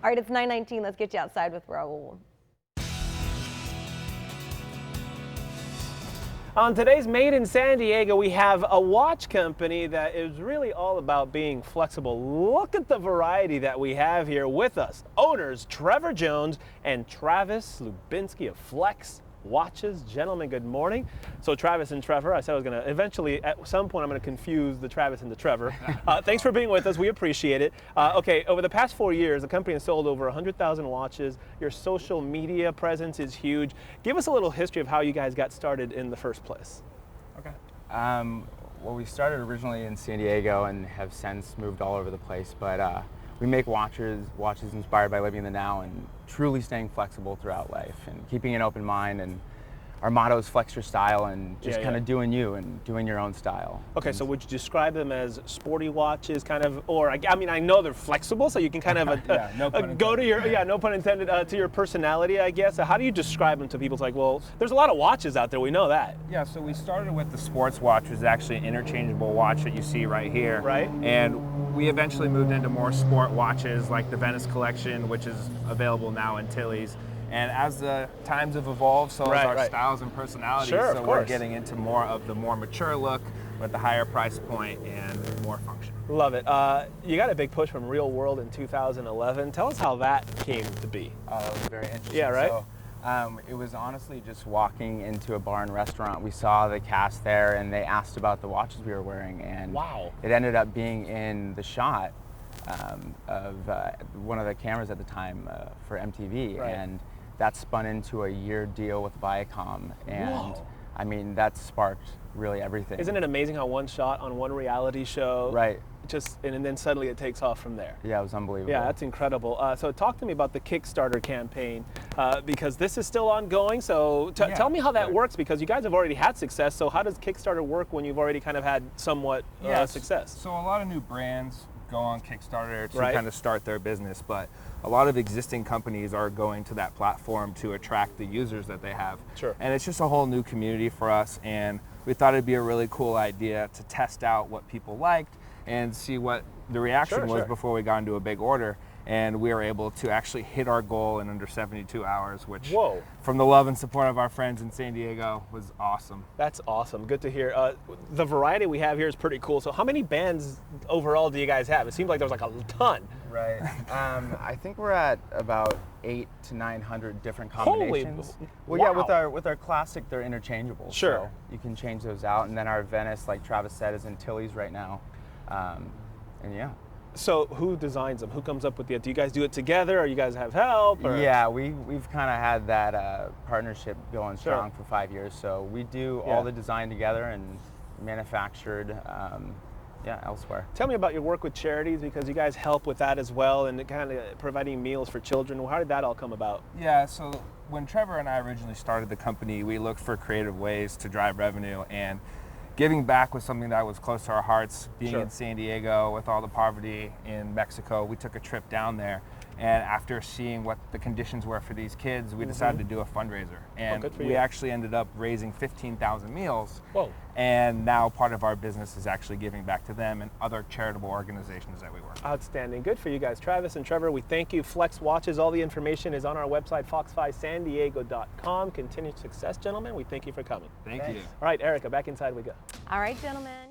All right, it's 9:19. Let's get you outside with Raul. On today's Made in San Diego, we have a watch company that is really all about being flexible. Look at the variety that we have here with us. Owners Trevor Jones and Travis Lubinsky of Flex Watches. Gentlemen, good morning. So Travis and Trevor, I said I was going to eventually, at some point, I'm going to confuse the Travis and the Trevor. Thanks for being with us. We appreciate it. Okay, over the past 4 years, the company has sold over 100,000 watches. Your social media presence is huge. Give us a little history of how you guys got started in the first place. Okay. Well, we started originally in San Diego and have since moved all over the place, but we make watches inspired by living in the now and truly staying flexible throughout life and keeping an open mind. And our motto is flex your style and just kind of doing you and doing your own style. Okay, so would you describe them as sporty watches, kind of, or I mean, I know they're flexible, so you can kind of go to your, no pun intended, to your personality, I guess. How do you describe them to people? It's like, well, there's a lot of watches out there, we know that. Yeah, so we started with the sports watch, which is actually an interchangeable watch that you see right here. Right. And we eventually moved into more sport watches like the Venice collection, which is available now in Tilly's. And as the times have evolved, so has our styles and personalities. Sure, so we're getting into more of the more mature look with the higher price point and more function. Love it. You got a big push from Real World in 2011. Tell us how that came to be. It was very interesting. Yeah, right? So, it was honestly just walking into a bar and restaurant. We saw the cast there and they asked about the watches we were wearing. And wow. It ended up being in the shot of one of the cameras at the time for MTV. Right. And that spun into a year deal with Viacom, and whoa. I mean that sparked really everything. Isn't it amazing how one shot on one reality show, right? Just and then suddenly it takes off from there. Yeah, it was unbelievable. Yeah, that's incredible. So talk to me about the Kickstarter campaign because this is still ongoing. So tell me how that works because you guys have already had success. So how does Kickstarter work when you've already kind of had somewhat success? So a lot of new brands go on Kickstarter to kind of start their business, but a lot of existing companies are going to that platform to attract the users that they have. Sure. And it's just a whole new community for us, and we thought it'd be a really cool idea to test out what people liked and see what the reaction was before we got into a big order. And we were able to actually hit our goal in under 72 hours, which from the love and support of our friends in San Diego was awesome. That's awesome. Good to hear. The variety we have here is pretty cool. So how many bands overall do you guys have? It seems like there's like a ton. Right. I think we're at about 800 to 900 different combinations. Holy, well, yeah, with our classic, they're interchangeable. Sure. So you can change those out. And then our Venice, like Travis said, is in Tilly's right now. And yeah. So who designs them? Who comes up with the? Do you guys do it together, or you guys have help? Or? Yeah, we've kind of had that partnership going strong for 5 years. So we do all the design together and manufactured, elsewhere. Tell me about your work with charities because you guys help with that as well, and kind of providing meals for children. How did that all come about? Yeah, so when Trevor and I originally started the company, we looked for creative ways to drive revenue, and giving back was something that was close to our hearts. Being in San Diego with all the poverty in Mexico, we took a trip down there, and after seeing what the conditions were for these kids, we decided to do a fundraiser. And we actually ended up raising 15,000 meals. Whoa. And now part of our business is actually giving back to them and other charitable organizations that we work with. Outstanding. Good for you guys. Travis and Trevor, we thank you. Flex Watches, all the information is on our website, fox5sandiego.com. Continued success, gentlemen. We thank you for coming. Thank you. All right, Erica, back inside we go. All right, gentlemen.